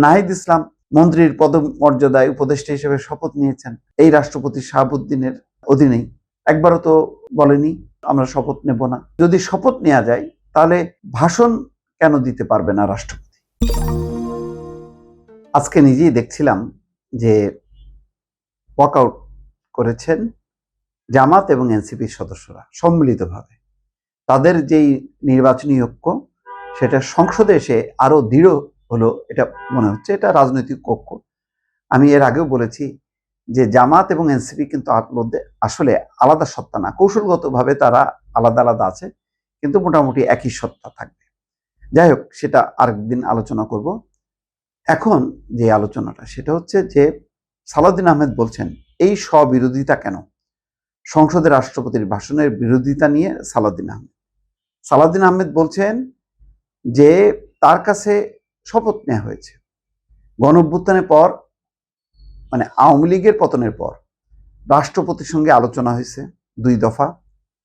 নাহিদ ইসলাম মন্ত্রীর পদমর্যাদায় উপদেষ্টা হিসেবে শপথ নিয়েছেন এই রাষ্ট্রপতি শাহাবুদ্দিনের অধীনেই। একবারও তো বলেনি আমরা শপথ নেব না। যদি শপথ নেওয়া যায় তাহলে ভাষণ কেন দিতে পারবে না রাষ্ট্রপতি? আজকে নিজেই দেখছিলাম যে ওয়াকআউট করেছেন জামাত এবং এনসিপির সদস্যরা সম্মিলিতভাবে। তাদের যেই নির্বাচনী ঐক্য সেটা সংসদে এসে আরো দৃঢ় হলো এটা মনে হচ্ছে। এটা রাজনৈতিক ঐক্য। আমি এর আগেও বলেছি যে জামাত এবং এনসিপি কিন্তু মধ্যে আসলে আলাদা সত্তা না, কৌশলগতভাবে তারা আলাদা আলাদা আছে, কিন্তু মোটামুটি একই সত্তা থাকবে। যাই হোক, সেটা আরেকদিন আলোচনা করব। এখন যে আলোচনাটা সেটা হচ্ছে যে সালাউদ্দিন আহমেদ বলছেন এই স্ববিরোধিতা কেন? সংসদে রাষ্ট্রপতির ভাষণের বিরোধিতা নিয়ে সালাউদ্দিন আহমেদ বলছেন যে তার কাছে শপথ নেওয়া হয়েছে গণঅভ্যুত্থানের পর, মানে আওয়ামী লীগের পতনের পর রাষ্ট্রপতির সঙ্গে আলোচনা হয়েছে 2 দফা,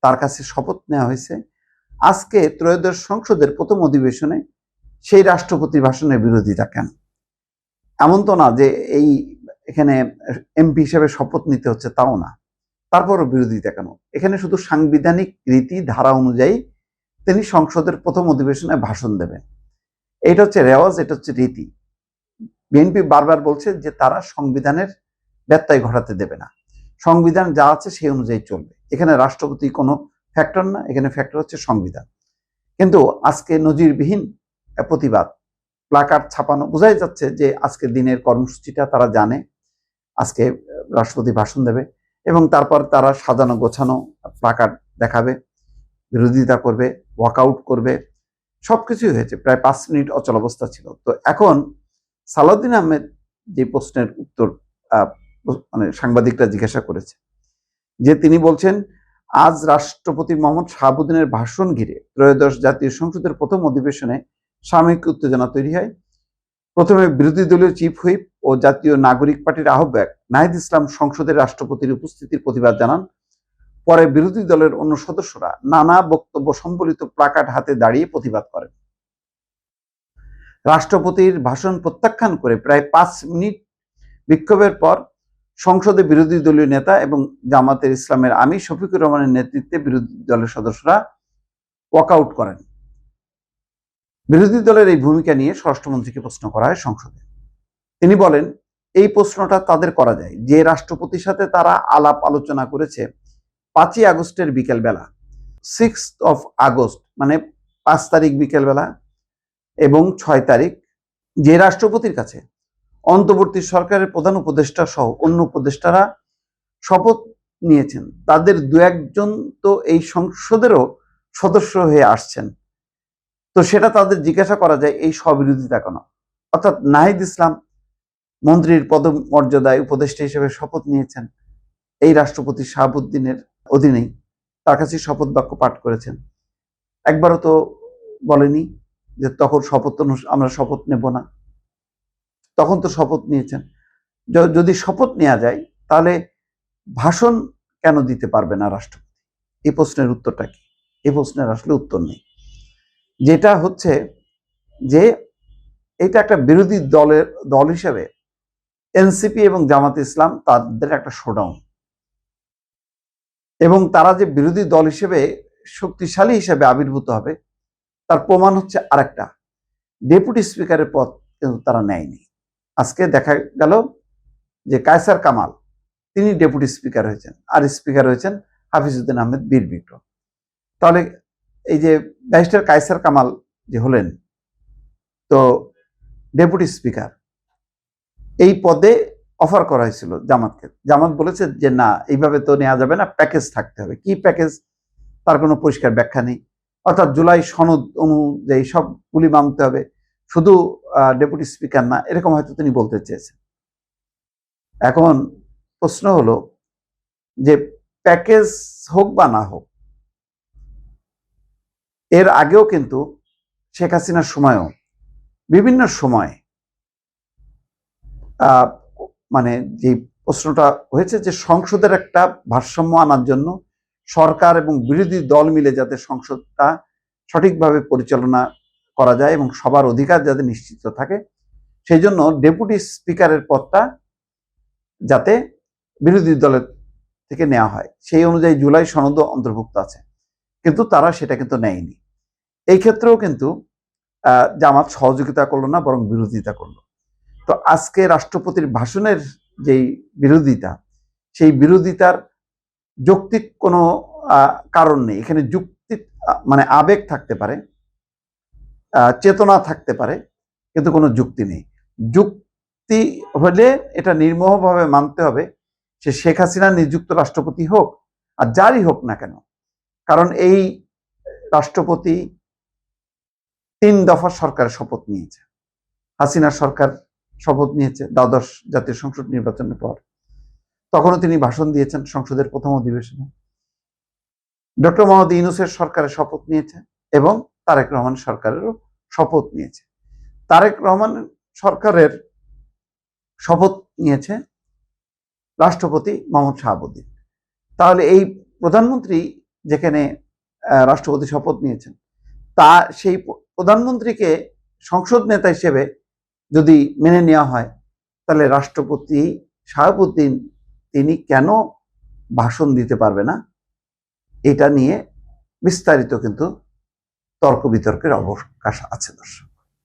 তার কাছে শপথ নেওয়া হয়েছে। আজকে ত্রয়োদশ সংসদের প্রথম অধিবেশনে সেই রাষ্ট্রপতির ভাষণের বিরোধিতা কেন? এমন তো না যে এখানে এমপি হিসেবে শপথ নিতে হচ্ছে, তাও না। তারপরও বিরোধিতা কেন? এখানে শুধু সাংবিধানিক রীতি ধারা অনুযায়ী তিনি সংসদের প্রথম অধিবেশনে ভাষণ দেবেন। এটা হচ্ছে রেওয়াজ, এটা হচ্ছে রীতি। বিএনপি বারবার বলছে যে তারা সংবিধানের ব্যত্যয় ঘটাতে দেবে না, সংবিধান যা আছে সেই অনুযায়ী চলবে। এখানে রাষ্ট্রপতি কোনো ফ্যাক্টর না, এখানে ফ্যাক্টর হচ্ছে সংবিধান। কিন্তু আজকে নজিরবিহীন প্রতিবাদ, প্লাকার্ড ছাপানো, বোঝাই যাচ্ছে যে আজকে দিনের কর্মসূচিটা তারা জানে। আজকে রাষ্ট্রপতি ভাষণ দেবে এবং তারপর তারা সাজানো গোছানো প্লাকার্ড দেখাবে, বিরোধিতা করবে, ওয়াকআউট করবে, সবকিছুই হয়েছে। প্রায় 5 মিনিট অচলাবস্থা ছিল। তো এখন সালাউদ্দিন আহমেদ যে প্রশ্নের উত্তর মানে সাংবাদিকরা জিজ্ঞাসা করেছে, যে তিনি বলছেন আজ রাষ্ট্রপতি মোহাম্মদ শাহাবুদ্দিনের ভাষণ ঘিরে ত্রয়োদশ জাতীয় সংসদের প্রথম অধিবেশনে সাময়িক উত্তেজনা তৈরি হয়। প্রথমে বিরোধী দলীয় চিফ হুইপ ও জাতীয় নাগরিক পার্টির আহ্বায়ক নাহিদ ইসলাম সংসদের রাষ্ট্রপতির উপস্থিতির প্রতিবাদ জানান। পরে বিরোধী দলের অন্য সদস্যরা নানা বক্তব্য সম্বলিত প্লাকার্ড হাতে দাঁড়িয়ে প্রতিবাদ করেন। রাষ্ট্রপতির ভাষণ প্রত্যাখ্যান করে প্রায় 5 মিনিট বিক্ষোভের পর সংসদে বিরোধী দলীয় নেতা এবং জামাতের ইসলামের আমির শফিকুর রহমানের নেতৃত্বে বিরোধী দলের সদস্যরা ওয়াকআউট করেন। বিরোধী দলের এই ভূমিকা নিয়ে স্বরাষ্ট্রমন্ত্রীকে প্রশ্ন করা হয় সংসদে। তিনি বলেন এই প্রশ্নটা তাদের করা যায় যে রাষ্ট্রপতির সাথে তারা আলাপ আলোচনা করেছে 5ই আগস্টের বিকেলবেলা, 6th of August, মানে 5 তারিখ বিকেলবেলা এবং 6 তারিখ, যে রাষ্ট্রপতির কাছে অন্তর্বর্তী সরকারের প্রধান উপদেষ্টা সহ অন্য উপদেষ্টারা শপথ নিয়েছেন, তাদের 2-1 জন তো এই সংসদেরও সদস্য হয়ে আসছেন। তো সেটা তাদের জিজ্ঞাসা করা যায় এই স্ববিরোধিতা কেন? অর্থাৎ নাহিদ ইসলাম মন্ত্রীর পদমর্যাদায় উপদেষ্টা হিসেবে শপথ নিয়েছেন এই রাষ্ট্রপতি শাহাবুদ্দিনের অধীনেই, তার কাছে শপথ বাক্য পাঠ করেছেন। একবারও তো বলেনি যে তখন আমরা শপথ নেব না। তখন তো শপথ নিয়েছেন। যদি শপথ নেওয়া যায় তাহলে ভাষণ কেন দিতে পারবে না রাষ্ট্রপতি? এই প্রশ্নের উত্তরটা কি? এই প্রশ্নের আসলে উত্তর নেই। যেটা হচ্ছে যে এটা একটা বিরোধী দল হিসেবে এনসিপি এবং জামাত ইসলাম তাদের একটা শোডাউন, এবং তারা যে বিরোধী দল হিসেবে শক্তিশালী হিসেবে আবির্ভূত হবে তার প্রমাণ হচ্ছে আরেকটা, ডেপুটি স্পিকারের পদ কিন্তু তারা নেয়নি। আজকে দেখা গেল যে কায়সার কামাল তিনি ডেপুটি স্পিকার হয়েছেন, আর স্পিকার হয়েছেন হাফিজউদ্দিন আহমেদ বীর বিক্রম। তাহলে এই যে ব্যারিস্টার কায়সার কামাল যে হলেন তো ডেপুটি স্পিকার, এই পদে অফার করা হয়েছিল জামাতকে। জামাত বলেছে যে না, এইভাবে তো নেওয়া যাবে না, প্যাকেজ থাকতে হবে। কি প্যাকেজ তার কোনো পরিষ্কার ব্যাখ্যা নেই। অর্থাৎ জুলাই সনদ অনুযায়ী সবগুলি মানতে হবে, শুধু ডেপুটি স্পিকার না, এরকম হয়তো তিনি বলতে চেয়েছেন। এখন প্রশ্ন হলো যে প্যাকেজ হোক বা না হোক, এর আগেও কিন্তু শেখ হাসিনার সময়ও বিভিন্ন সময় মানে যে প্রশ্নটা হয়েছে যে সংসদের একটা ভারসাম্য আনার জন্য সরকার এবং বিরোধী দল মিলে যাতে সংসদটা সঠিকভাবে পরিচালনা করা যায় এবং সবার অধিকার যাতে নিশ্চিত থাকে সেই জন্য ডেপুটি স্পিকারের পদটা যাতে বিরোধী দলের থেকে নেওয়া হয় সেই অনুযায়ী জুলাই সনদও অন্তর্ভুক্ত আছে, কিন্তু তারা সেটা কিন্তু নেয়নি। এই ক্ষেত্রেও কিন্তু জামাত সহযোগিতা করলো না, বরং বিরোধিতা করলো। তো আজকে রাষ্ট্রপতির ভাষণের যেই বিরোধিতা, সেই বিরোধিতার যৌক্তিক কোনো কারণ নেই। এখানে যুক্তি মানে আবেগ থাকতে পারে, চেতনা থাকতে পারে, কিন্তু কোনো যুক্তি নেই। যুক্তি হলে এটা নির্মোহভাবে মানতে হবে, সে শেখ হাসিনা নিযুক্ত রাষ্ট্রপতি হোক আর যারই হোক না কেন। কারণ এই রাষ্ট্রপতি 3 দফা সরকারের শপথ নিয়েছে। হাসিনা সরকার শপথ নিয়েছে দ্বাদশ জাতীয় সংসদ নির্বাচনের পর, তখনও তিনি ভাষণ দিয়েছেন সংসদের প্রথম অধিবেশনে। ডক্টর মোহাম্মদ ইউনূসের সরকারের শপথ নিয়েছে এবং তারেক রহমান সরকারেরও শপথ নিয়েছে। তারেক রহমান সরকারের শপথ নিয়েছে রাষ্ট্রপতি মোহাম্মদ শাহাবুদ্দিন। তাহলে এই প্রধানমন্ত্রী যেখানে রাষ্ট্রপতি শপথ নিয়েছেন, তা সেই প্রধানমন্ত্রীকে সংসদ নেতা হিসেবে যদি মেনে নেওয়া হয়, তাহলে রাষ্ট্রপতি শাহাবুদ্দিন তিনি কেন ভাষণ দিতে পারবে না? এটা নিয়ে বিস্তারিত কিন্তু তর্ক বিতর্কের অবকাশ আছে দর্শক।